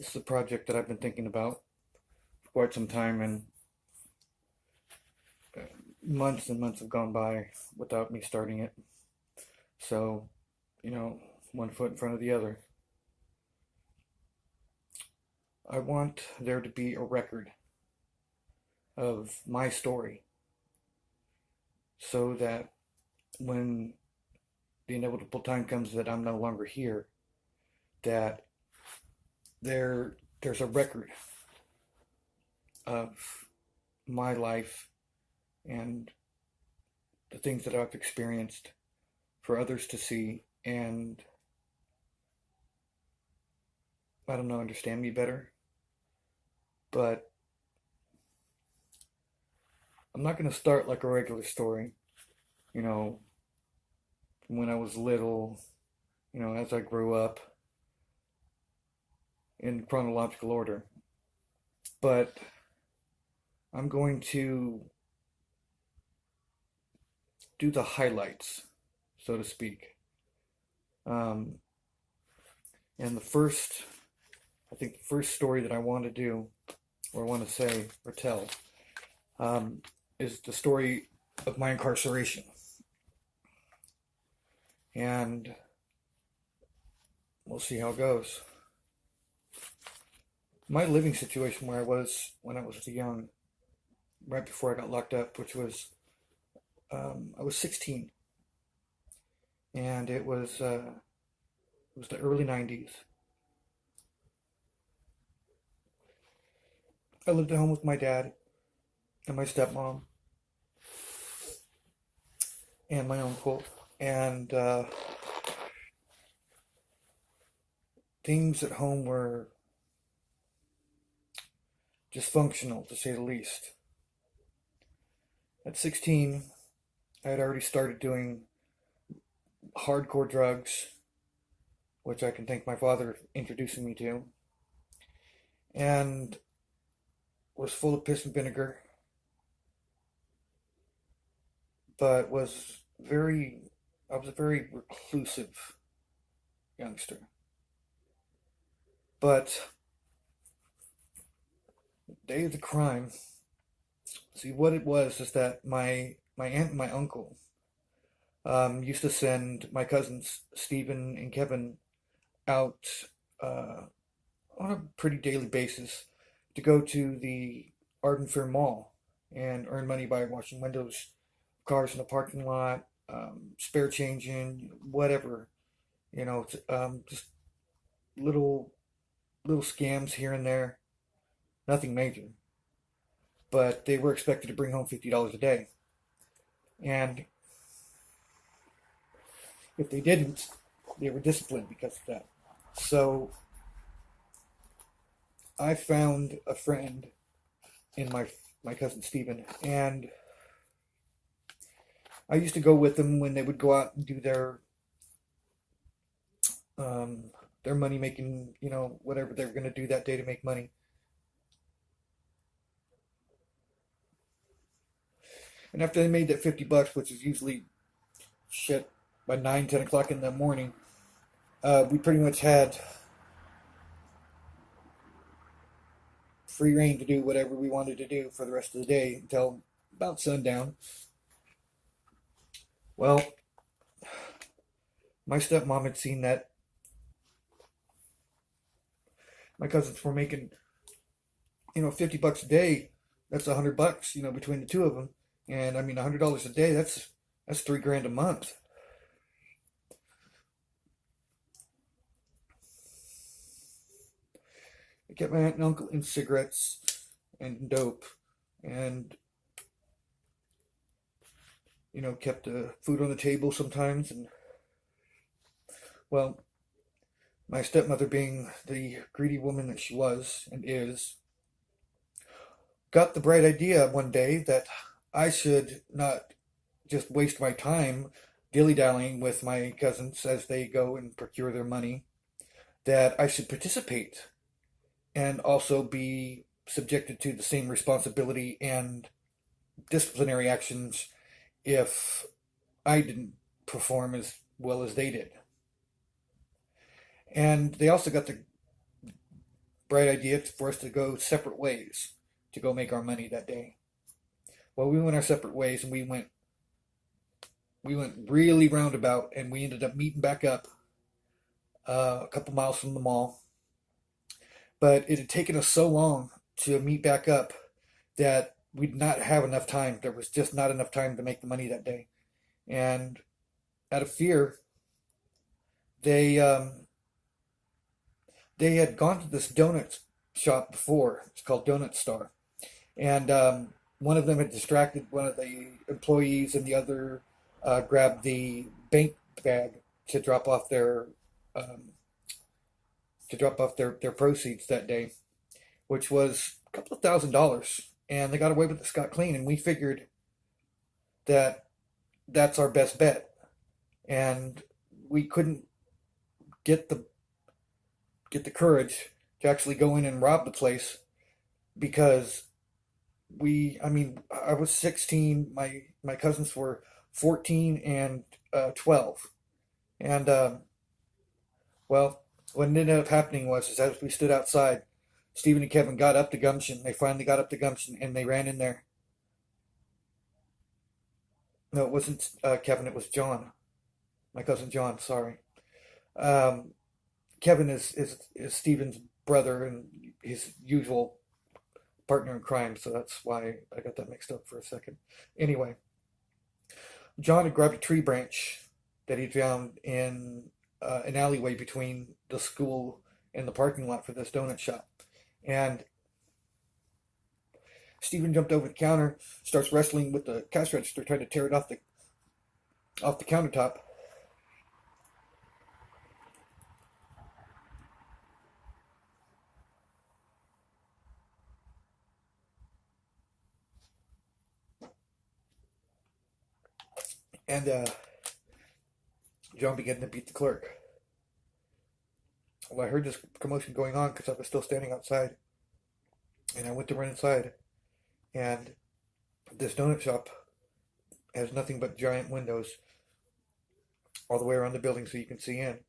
This is a project that I've been thinking about for quite some time, and months and months have gone by without me starting it. So, you know, one foot in front of the other. I want there to be a record of my story so that when the inevitable time comes that I'm no longer here, that there's a record of my life and the things that I've experienced for others to see and, I don't know, understand me better. But I'm not going to start like a regular story, you know, from when I was little, as I grew up in chronological order. But I'm going to do the highlights, so to speak. Um, and I think the first story that I want to do, or want to say, or tell, um, is the story of my incarceration. And we'll see how it goes. My living situation where I was when I was young, right before I got locked up, which was, I was 16, and it was the early 90s. I lived at home with my dad and my stepmom and my uncle, and things at home were dysfunctional, to say the least. At 16, I had already started doing hardcore drugs, which I can thank my father introducing me to, and was full of piss and vinegar, but I was a very reclusive youngster. But the day of the crime, see what it was is that my aunt and my uncle used to send my cousins Stephen and Kevin out uh, on a pretty daily basis to go to the Arden Fair Mall and earn money by washing windows, cars in the parking lot, spare changing, whatever, just little little scams here and there, nothing major. But they were expected to bring home $50 a day, and if they didn't, they were disciplined because of that. So I found a friend in my cousin Stephen, and I used to go with them when they would go out and do um, their money making, whatever they were going to do that day to make money. And after they made that $50, which is usually shit by 9, 10 o'clock in the morning, we pretty much had free reign to do whatever we wanted to do for the rest of the day until about sundown. Well, my stepmom had seen that my cousins were making, $50 a day. That's $100, between the two of them. And I mean, $100 a day. That's 3 grand a month. I kept my aunt and uncle in cigarettes and dope, and kept the food on the table sometimes. And well, my stepmother, being the greedy woman that she was and is, got the bright idea one day that I should not just waste my time dilly dallying with my cousins as they go and procure their money, that I should participate and also be subjected to the same responsibility and disciplinary actions if I didn't perform as well as they did. And they also got bright idea for us to go separate ways to go make our money that day. Well, we went our separate ways, and we went really roundabout, and we ended up meeting back up a couple miles from the mall. But it had taken us so long to meet back up that we'd not have enough time. There was just not enough time to make the money that day. And out of fear, they they had gone to this donut shop before. It's called Donut Star, and one of them had distracted one of the employees, and the other grabbed the bank bag to drop off um, their proceeds that day, which was a couple of $1,000, and they got away with it scot clean. And we figured that that's our best bet, and we couldn't get the courage to actually go in and rob the place because I mean, I was 16, my cousins were 14 and 12, and well, what ended up happening was, is as we stood outside, Stephen and Kevin got up to gumption. They finally got up to gumption, and they ran in there. No, it wasn't Kevin. It was John, my cousin John. Sorry. Um, Kevin is Stephen's brother and his usual partner in crime, so that's why I got that mixed up for a second. Anyway, John had grabbed a tree branch that he'd found in an alleyway between the school and the parking lot for this donut shop. And Stephen jumped over the counter, starts wrestling with the cash register, trying to tear it off the countertop. And John began to beat the clerk. Well, I heard this commotion going on because I was still standing outside. And I went to run inside. And this donut shop has nothing but giant windows all the way around the building so you can see in.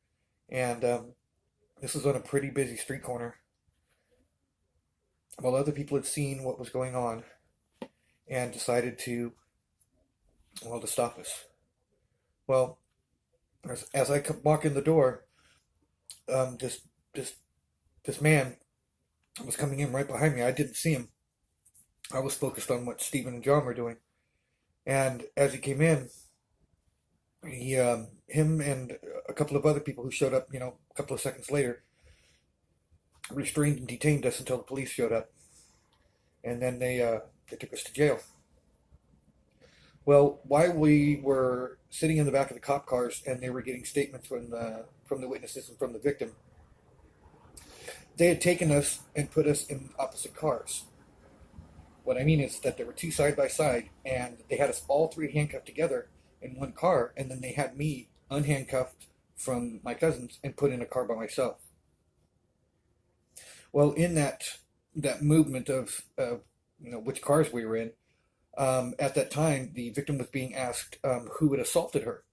And this was on a pretty busy street corner. While other people had seen what was going on and decided to, well, to stop us. Well, as I walk in the door, um, this this this man was coming in right behind me. I didn't see him. I was focused on what Stephen and John were doing. And as he came in, him and a couple of other people who showed up, a couple of seconds later, restrained and detained us until the police showed up, and then they took us to jail. Well, while we were sitting in the back of the cop cars and they were getting statements from the witnesses and from the victim, they had taken us and put us in opposite cars. What I mean is that there were two side by side, and they had us all three handcuffed together in one car, and then they had me unhandcuffed from my cousins and put in a car by myself. Well, in that movement of which cars we were in, at that time the victim was being asked who had assaulted her,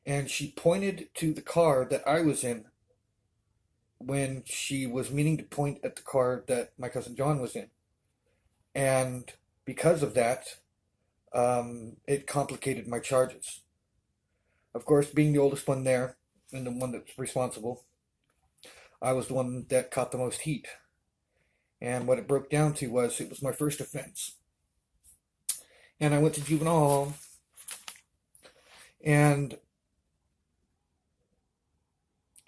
and she pointed to the car that I was in when she was meaning to point at the car that my cousin John was in. And because of that, it complicated my charges. Of course, being the oldest one there and the one that's responsible, I was the one that caught the most heat. And what it broke down to was it was my first offense. And I went to juvenile hall, and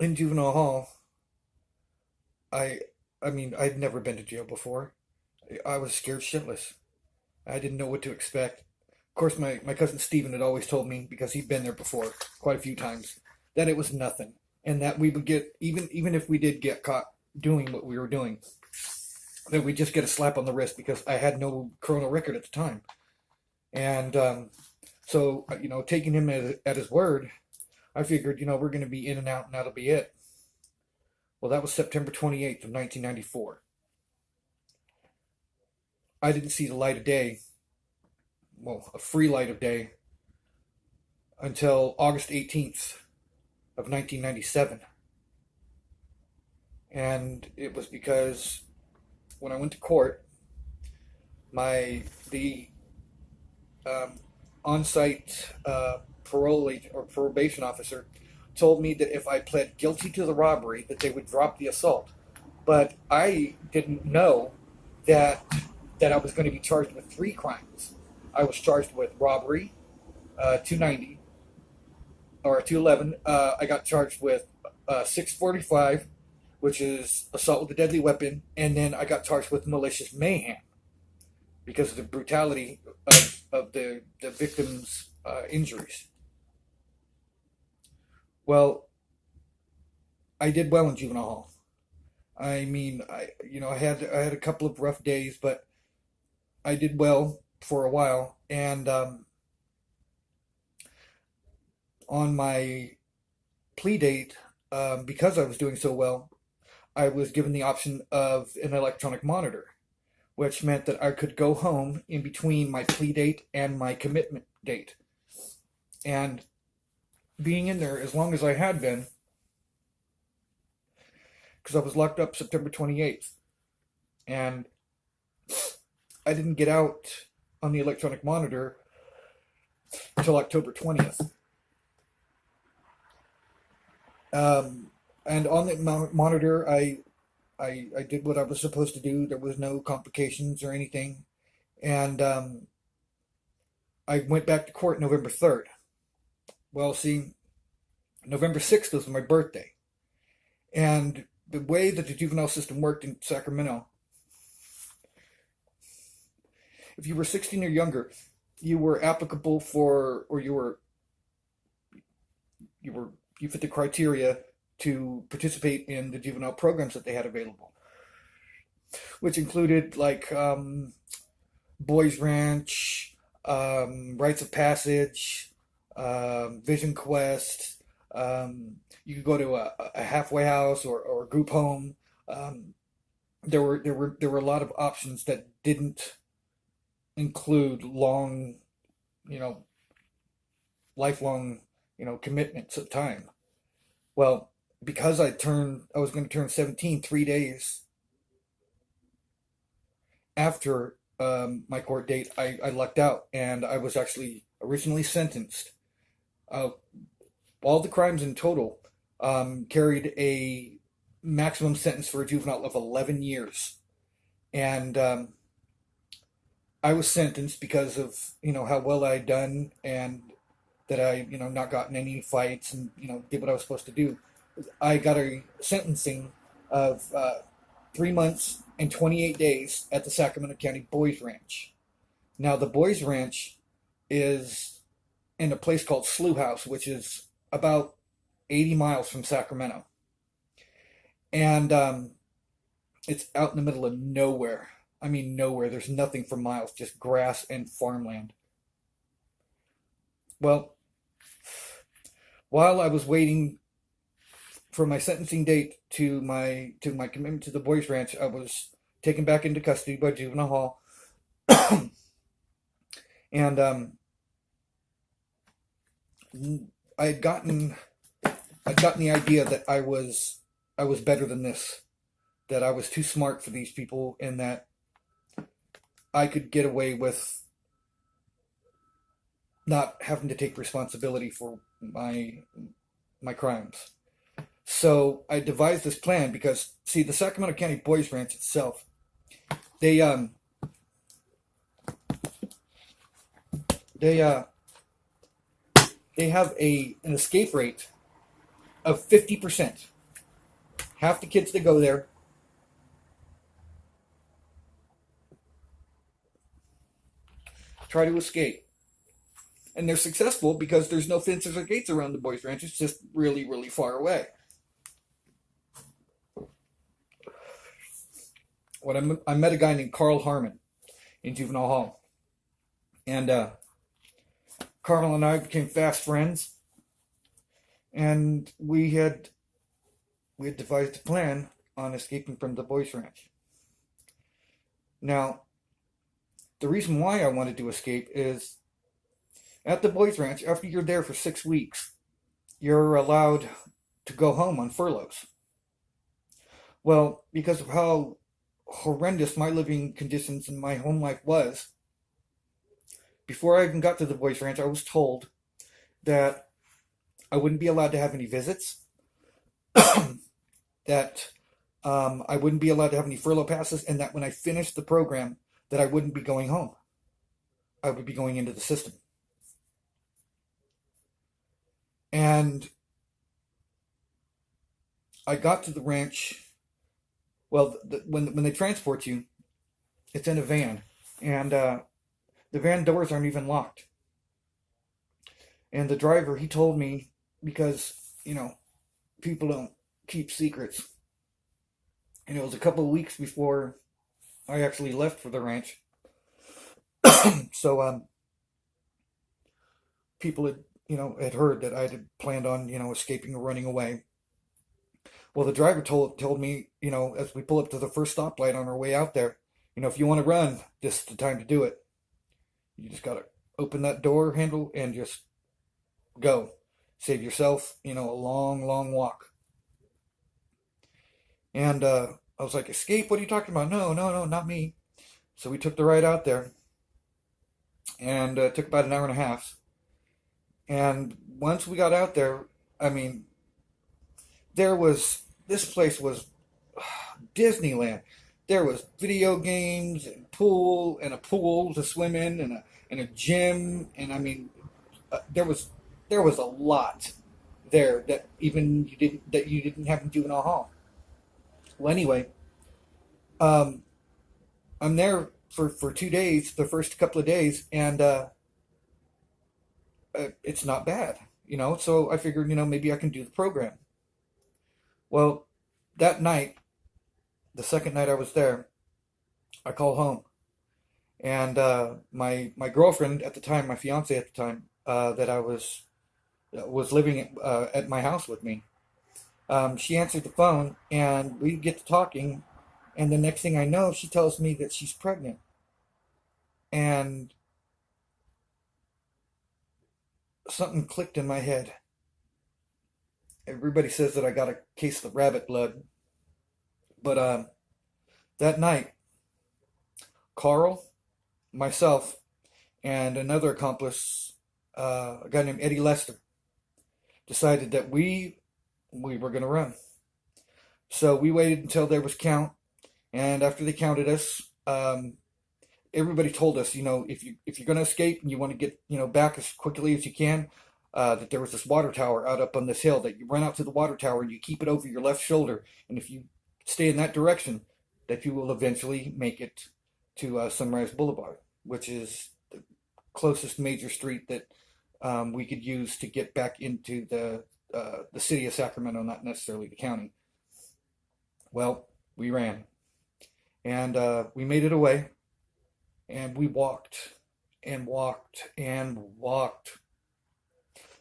in juvenile hall, I I mean, I'd never been to jail before. I was scared shitless. I didn't know what to expect. Of course, my cousin Stephen had always told me, because he'd been there before quite a few times, that it was nothing. And that we would get, even if we did get caught doing what we were doing, that we'd just get a slap on the wrist because I had no criminal record at the time. And so, taking him at his word, I figured, we're going to be in and out and that'll be it. Well, that was September 28th of 1994. I didn't see the light of day, well, a free light of day, until August 18th of 1997. And it was because when I went to court, the um, on-site parole agent or probation officer told me that if I pled guilty to the robbery, that they would drop the assault. But I didn't know that I was going to be charged with three crimes. I was charged with robbery, 290 or 211. I got charged with 645, which is assault with a deadly weapon, and then I got charged with malicious mayhem because of the brutality of the victim's injuries. Well, I did well in juvenile hall. I mean, I had a couple of rough days, but I did well for a while. And on my plea date, because I was doing so well, I was given the option of an electronic monitor, which meant that I could go home in between my plea date and my commitment date. And being in there as long as I had been, because I was locked up September 28th, and I didn't get out on the electronic monitor until October 20th. And on the monitor, I did what I was supposed to do. There was no complications or anything. And I went back to court November 3rd. Well, see, November 6th was my birthday. And the way that the juvenile system worked in Sacramento, if you were 16 or younger, you were applicable for, or you fit the criteria to participate in the juvenile programs that they had available, which included like Boys Ranch, Rites of Passage, Vision Quest. You could go to a halfway house or a group home. There were a lot of options that didn't include long, lifelong, commitments of time. Well, because I was going to turn 17 3 days after my court date. I lucked out, and I was actually originally sentenced. All the crimes in total carried a maximum sentence for a juvenile of 11 years. And I was sentenced because of, how well I'd done, and that I, not gotten any fights, and, did what I was supposed to do. I got a sentencing of 3 months and 28 days at the Sacramento County Boys Ranch. Now, the Boys Ranch is in a place called Slough House, which is about 80 miles from Sacramento. And it's out in the middle of nowhere. I mean, nowhere. There's nothing for miles, just grass and farmland. Well, while I was waiting for my sentencing date to my commitment to the Boys Ranch, I was taken back into custody by juvenile hall. And I'd gotten the idea that I was better than this, that I was too smart for these people, and that I could get away with not having to take responsibility for my crimes. So I devised this plan because, see, the Sacramento County Boys Ranch itself, they have an escape rate of 50%. Half the kids that go there try to escape. And they're successful because there's no fences or gates around the Boys Ranch. It's just really, really far away. I met a guy named Carl Harmon in juvenile hall. And Carl and I became fast friends. And we had devised a plan on escaping from the Boys Ranch. Now, the reason why I wanted to escape is at the Boys Ranch, after you're there for 6 weeks, you're allowed to go home on furloughs. Well, because of how horrendous my living conditions in my home life was, before I even got to the Boys Ranch, I was told that I wouldn't be allowed to have any visits, that I wouldn't be allowed to have any furlough passes, and that when I finished the program, that I wouldn't be going home. I would be going into the system. And I got to the ranch. Well, when they transport you, it's in a van, and the van doors aren't even locked. And the driver, he told me, because people don't keep secrets. And it was a couple of weeks before I actually left for the ranch. So people had heard that I had planned on escaping or running away. Well, the driver told me, as we pull up to the first stoplight on our way out there, if you want to run, this is the time to do it. You just gotta open that door handle and just go. Save yourself, a long, long walk. And I was like, escape? What are you talking about? No, no, no, not me. So we took the ride out there, and it took about an hour and a half. And once we got out there, I mean, this place was Disneyland. There was video games and a pool to swim in, and a gym, and I mean, there was a lot there that even you didn't have in juvenile hall. Well, anyway, um, I'm there for 2 days, the first couple of days, and it's not bad, So I figured, maybe I can do the program. Well, that night, the second night I was there, I called home, and my girlfriend at the time, my fiance at the time, that I was living at my house with me. She answered the phone, and we get to talking, and the next thing I know, she tells me that she's pregnant, and something clicked in my head. Everybody says that I got a case of rabbit blood, but that night, Carl, myself, and another accomplice, a guy named Eddie Lester, decided that we were going to run. So we waited until there was count, and after they counted us, everybody told us, if you're going to escape and you want to get back as quickly as you can, that there was this water tower out up on this hill, that you run out to the water tower and you keep it over your left shoulder, and if you stay in that direction, that you will eventually make it to Sunrise Boulevard, which is the closest major street that we could use to get back into the city of Sacramento, not necessarily the county. Well, we ran, and we made it away, and we walked and walked and walked.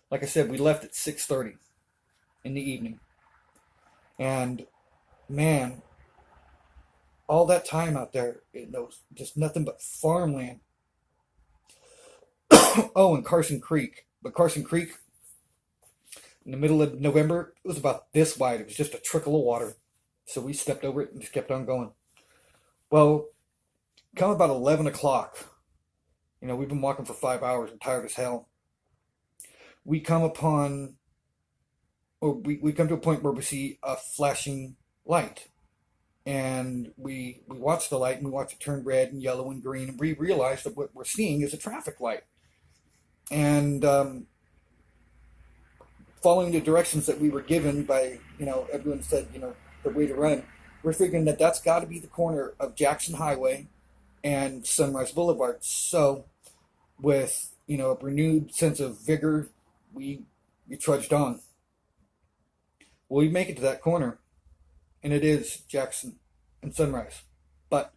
Like I said, we left at 6:30 in the evening, and man, all that time out there, there was just nothing but farmland. Oh, and Carson Creek. But Carson Creek, in the middle of November, it was about this wide. It was just a trickle of water. So we stepped over it and just kept on going. Well, come about 11 o'clock, we've been walking for 5 hours and tired as hell. We come upon, or we come to a point where we see a flashing light. And we watch the light, and we watch it turn red and yellow and green, and we realize that what we're seeing is a traffic light. And following the directions that we were given by, everyone said, the way to run, we're figuring that that's got to be the corner of Jackson Highway and Sunrise Boulevard. So with, a renewed sense of vigor, we trudged on. Well, we make it to that corner, and it is Jackson and Sunrise. But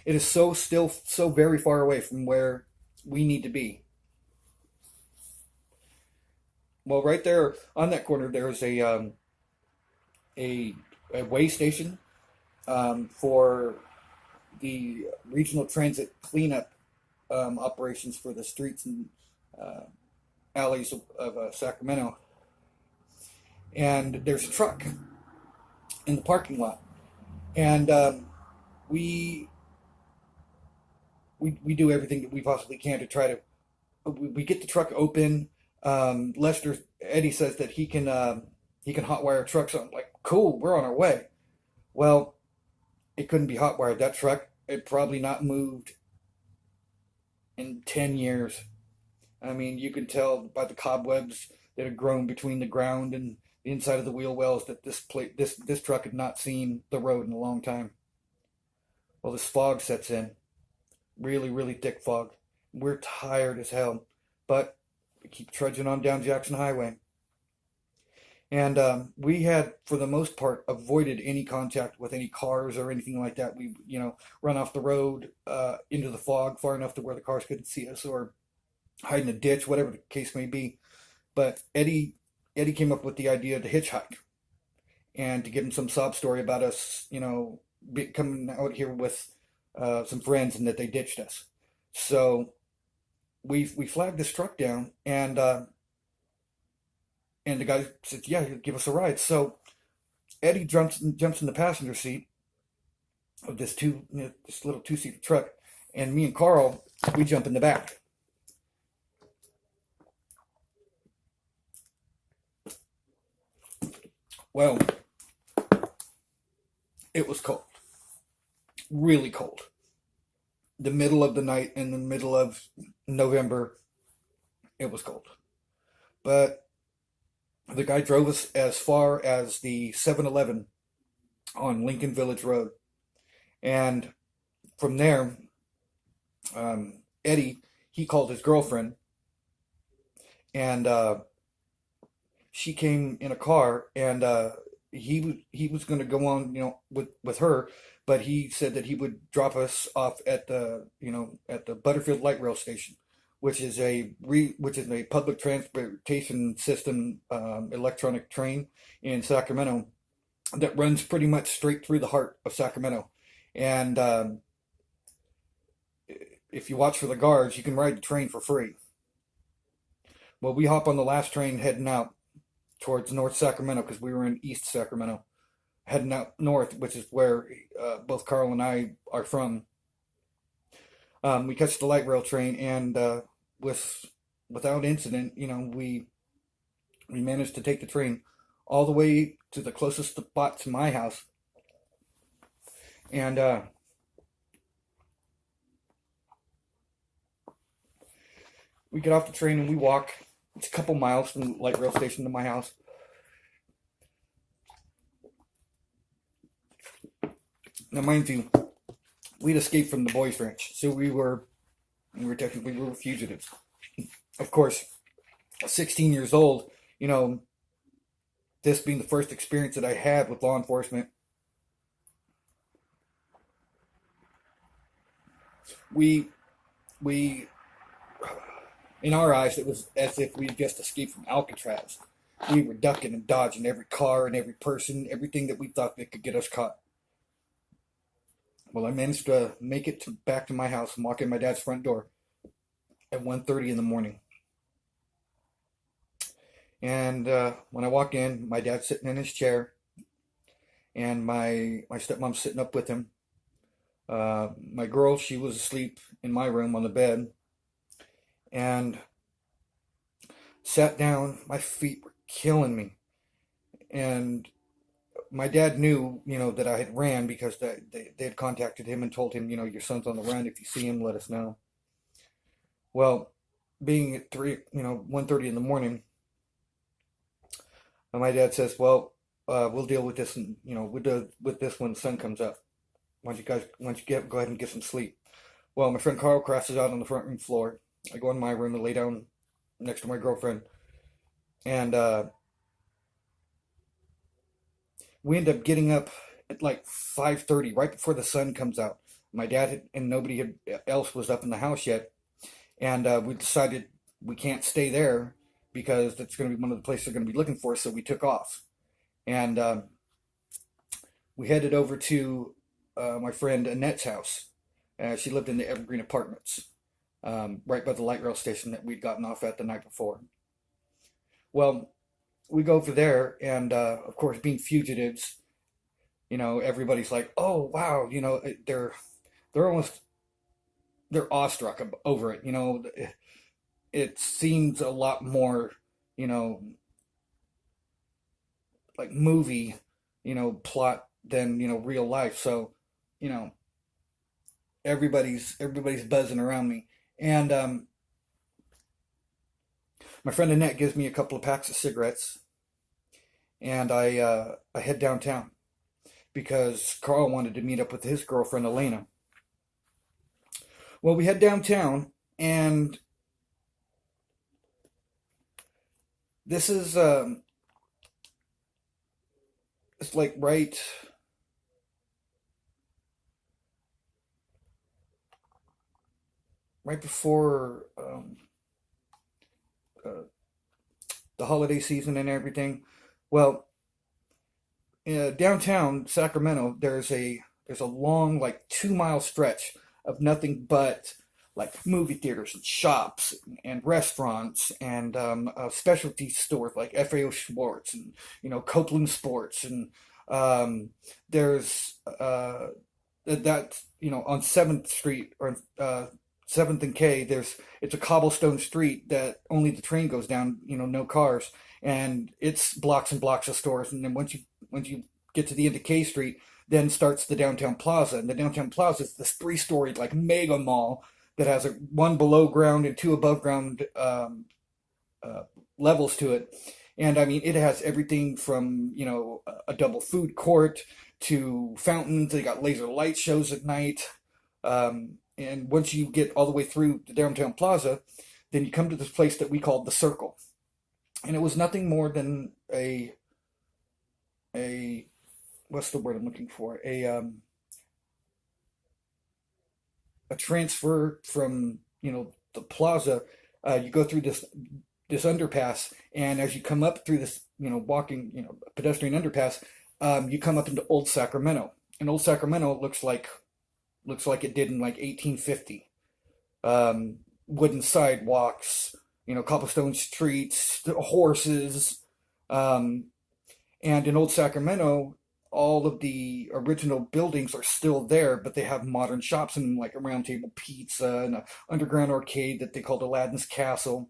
it is still so very far away from where we need to be. Well, right there on that corner, there's a way station for the regional transit cleanup operations for the streets and alleys of Sacramento. And there's a truck in the parking lot, and we we do everything that we possibly can to try to. We get the truck open. Lester Eddie says that he can hotwire trucks. So I'm like, cool, we're on our way. Well, it couldn't be hotwired. That truck had probably not moved in 10 years. I mean, you could tell by the cobwebs that had grown between the ground and the inside of the wheel wells that this truck had not seen the road in a long time. Well, this fog sets in, really really thick fog. We're tired as hell, but we keep trudging on down Jackson Highway. And we had, for the most part, avoided any contact with any cars or anything like that. We, run off the road into the fog far enough to where the cars couldn't see us, or hide in a ditch, whatever the case may be. But Eddie came up with the idea to hitchhike and to give him some sob story about us, coming out here with some friends and that they ditched us. So we flagged this truck down, and the guy said, "Yeah, he'll give us a ride." So Eddie jumps in the passenger seat of this little two-seater truck, and me and Carl, we jump in the back. Well, it was cold, really cold. The middle of the night, in the middle of November, it was cold. But the guy drove us as far as the 7-Eleven on Lincoln Village Road. And from there, Eddie, he called his girlfriend, and she came in a car, and he was going to go on, with her, but he said that he would drop us off at the Butterfield Light Rail Station, which is a public transportation system, electronic train in Sacramento that runs pretty much straight through the heart of Sacramento. And if you watch for the guards, you can ride the train for free. Well, we hop on the last train heading out towards North Sacramento, because we were in East Sacramento, heading out north, which is where both Carl and I are from. We catch the light rail train, and without incident, we managed to take the train all the way to the closest spot to my house, and we get off the train and we walk. It's a couple miles from the light rail station to my house. Now, mind you, we'd escaped from the boys' ranch, so we were fugitives. Of course, 16 years old, this being the first experience that I had with law enforcement, we we in our eyes, it was as if we had just escaped from Alcatraz. We were ducking and dodging every car and every person, everything that we thought that could get us caught. Well, I managed to make it back to my house and walk in my dad's front door at 1:30 in the morning. And when I walk in, my dad's sitting in his chair, and my stepmom's sitting up with him. My girl, she was asleep in my room on the bed, and sat down. My feet were killing me, and my dad knew, that I had ran, because they had contacted him and told him, your son's on the run. If you see him, let us know. Well, being at 1:30 in the morning, my dad says, "Well, we'll deal with this, and we'll deal with this when the sun comes up. Why don't you go ahead and get some sleep?" Well, my friend Carl crashes out on the front room floor. I go in my room and lay down next to my girlfriend, and we end up getting up at like 5:30, right before the sun comes out. My and nobody else was up in the house yet, and we decided we can't stay there, because that's going to be one of the places they're going to be looking for us. So we took off, and we headed over to my friend Annette's house. She lived in the Evergreen Apartments, right by the light rail station that we'd gotten off at the night before. Well, we go over there, and of course, being fugitives, everybody's like, oh wow, they're almost they're awestruck over it. It seems a lot more, you know, like movie, plot than real life. So, you know, everybody's buzzing around me, and my friend Annette gives me a couple of packs of cigarettes, and I head downtown because Carl wanted to meet up with his girlfriend Elena. Well, we head downtown, and this is it's like right before uh, the holiday season and everything. Well, downtown Sacramento, there's a long, like, 2 mile stretch of nothing but like movie theaters and shops and restaurants and specialty stores like FAO Schwartz and Copeland Sports, and um, there's that on Seventh Street, or Seventh and K. It's a cobblestone street that only the train goes down. No cars, and it's blocks and blocks of stores. And then once you get to the end of K Street, then starts the downtown plaza. And the downtown plaza is this three-story like mega mall that has one below ground and two above ground uh, levels to it. And I mean, it has everything from a double food court to fountains. They got laser light shows at night. And once you get all the way through the downtown plaza, then you come to this place that we called the Circle. And it was nothing more than a what's the word I'm looking for? A transfer from the plaza. You go through this underpass, and as you come up through this walking pedestrian underpass, you come up into Old Sacramento. And Old Sacramento looks like it did in like 1850. Wooden sidewalks, cobblestone streets, horses, um, and in Old Sacramento, all of the original buildings are still there, but they have modern shops and like a Round Table Pizza and an underground arcade that they called Aladdin's Castle.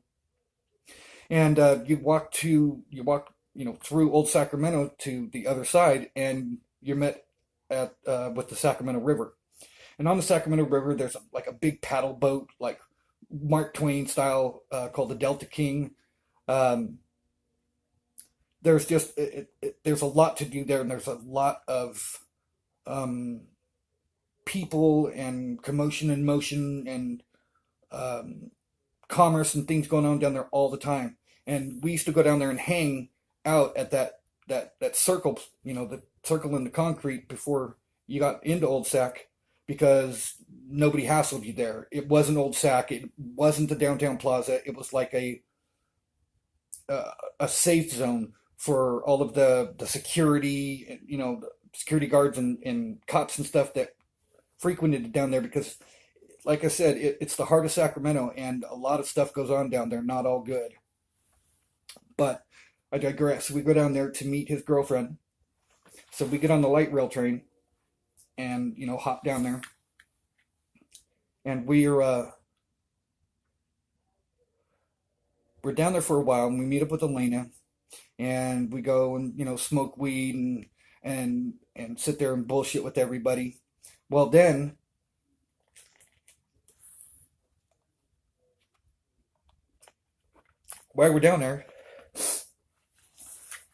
And you walk through Old Sacramento to the other side, and you're met at with the Sacramento River. And on the Sacramento River, there's like a big paddle boat, like Mark Twain style, called the Delta King. Um, there's a lot to do there, and there's a lot of um, people and commotion and motion and um, commerce and things going on down there all the time. And we used to go down there and hang out at that circle, the circle in the concrete before you got into Old Sac, because nobody hassled you there. It wasn't Old Sac. It wasn't the downtown plaza. It was like uh, a safe zone for all of the security, the security guards and cops and stuff that frequented down there, because, like I said, it's the heart of Sacramento, and a lot of stuff goes on down there. Not all good, but I digress. We go down there to meet his girlfriend, so we get on the light rail train and hop down there, and we're down there for a while, and we meet up with Elena, and we go and smoke weed and sit there and bullshit with everybody. Well, then while we're down there,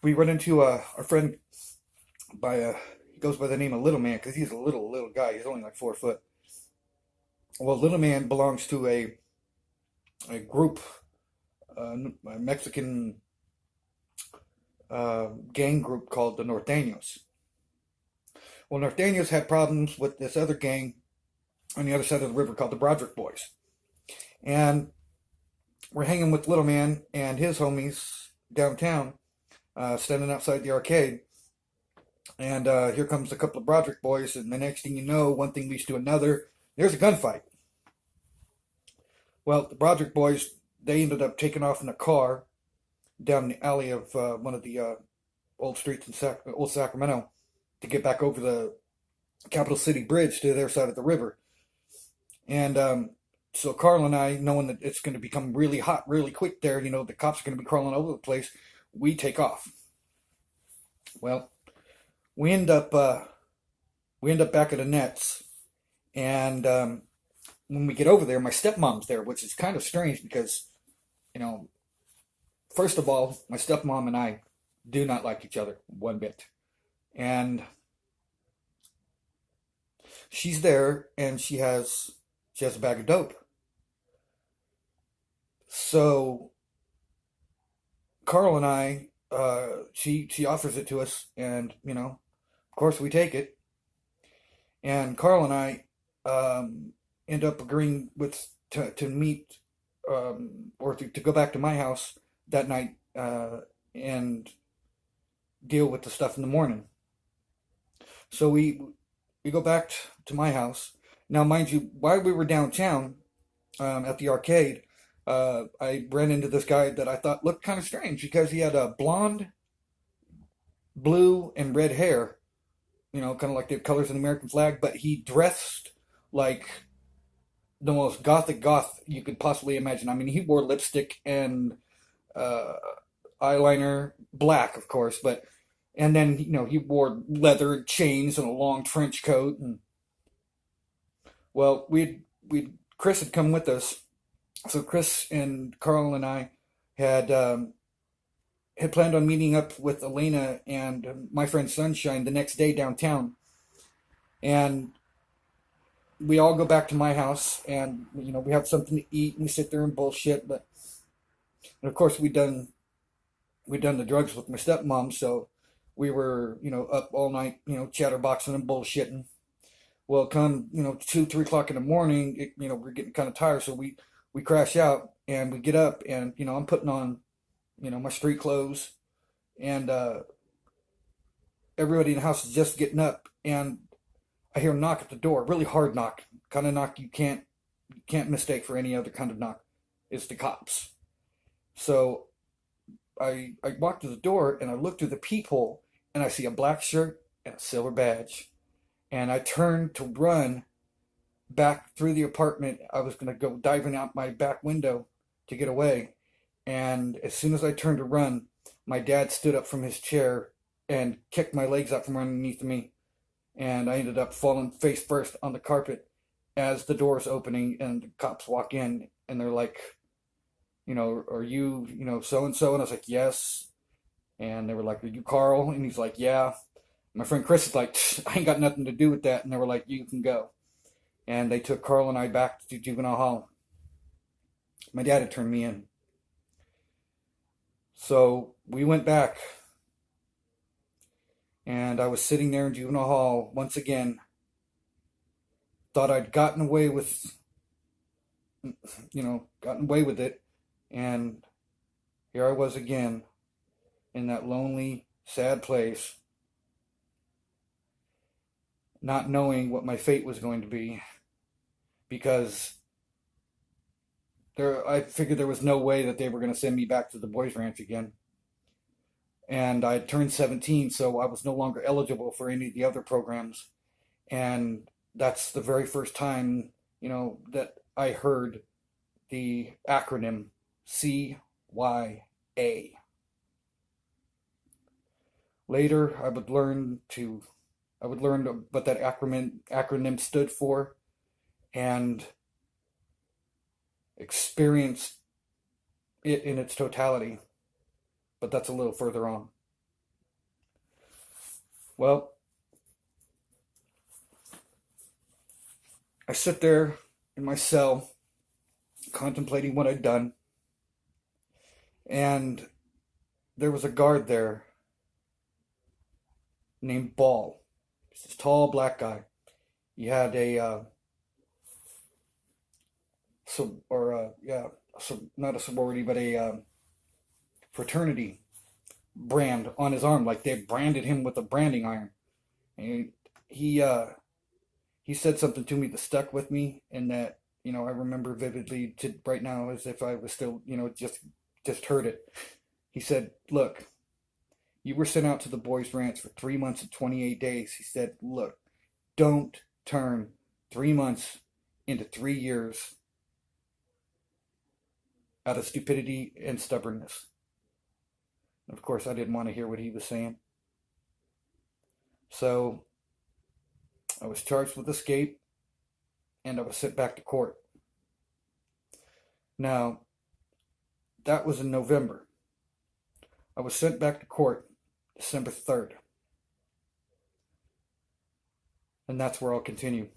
we run into our friend he goes by the name of Little Man, because he's a little guy. He's only like 4 foot. Well, Little Man belongs to a group, a Mexican gang group called the Norteños. Well, Norteños had problems with this other gang on the other side of the river called the Broderick Boys. And we're hanging with Little Man and his homies downtown, standing outside the arcade. And here comes a couple of Broderick Boys, and the next thing you know, one thing leads to another. There's a gunfight. Well, the Broderick Boys, they ended up taking off in a car down the alley of one of the old streets in Old Sacramento. to get back over the Capital City Bridge to their side of the river. And so Carl and I, knowing that it's going to become really hot really quick there, the cops are going to be crawling over the place, we take off. Well, we end up back at the nets, and when we get over there, my stepmom's there, which is kind of strange because, you know, first of all, my stepmom and I do not like each other one bit. And she's there and she has a bag of dope. So Carl and I, she offers it to us, and of course we take it. And Carl and I end up agreeing to meet, or to go back to my house that night, and deal with the stuff in the morning. So we go back to my house. Now, mind you, while we were downtown, at the arcade, I ran into this guy that I thought looked kind of strange because he had a blonde, blue, and red hair, kind of like the colors of the American flag, but he dressed like the most gothic goth you could possibly imagine. I mean, he wore lipstick and uh, eyeliner, black, of course, and then he wore leather chains and a long trench coat. And well, we Chris had come with us, so Chris and Carl and I had planned on meeting up with Elena and my friend Sunshine the next day downtown, and we all go back to my house, and we have something to eat, and we sit there and bullshit. But and of course we'd done the drugs with my stepmom, so we were up all night, chatterboxing and bullshitting. Well, come 2, 3 o'clock in the morning, we're getting kind of tired, so we crash out and we get up, and I'm putting on my street clothes, and everybody in the house is just getting up, and I hear a knock at the door, really hard knock, kind of knock you can't mistake for any other kind of knock. It's the cops. So I walk to the door and I look through the peephole and I see a black shirt and a silver badge. And I turn to run back through the apartment. I was going to go diving out my back window to get away. And as soon as I turned to run, my dad stood up from his chair and kicked my legs out from underneath me. And I ended up falling face first on the carpet as the door's opening and the cops walk in, and they're like, are you, so and so? And I was like, yes. And they were like, are you Carl? And he's like, yeah. My friend Chris is like, I ain't got nothing to do with that. And they were like, you can go. And they took Carl and I back to juvenile hall. My dad had turned me in. So we went back, and I was sitting there in juvenile hall once again. Thought I'd gotten away with it. And here I was again in that lonely, sad place, not knowing what my fate was going to be, because I figured there was no way that they were going to send me back to the boys' ranch again. And I had turned 17, so I was no longer eligible for any of the other programs. And that's the very first time, that I heard the acronym CYA. Later, I would learn what that acronym stood for, and experience it in its totality. But that's a little further on. Well, I sit there in my cell contemplating what I'd done, and there was a guard there named Ball. He's this tall black guy. He had not a sorority, but a fraternity brand on his arm, like they branded him with a branding iron. And he said something to me that stuck with me, and that I remember vividly to right now, as if I was still just heard it. He said, "Look, You were sent out to the boys' ranch for 3 months and 28 days. He said, look, don't turn 3 months into 3 years out of stupidity and stubbornness. Of course, I didn't want to hear what he was saying. So I was charged with escape and I was sent back to court. Now, that was in November. I was sent back to court December 3rd. And that's where I'll continue.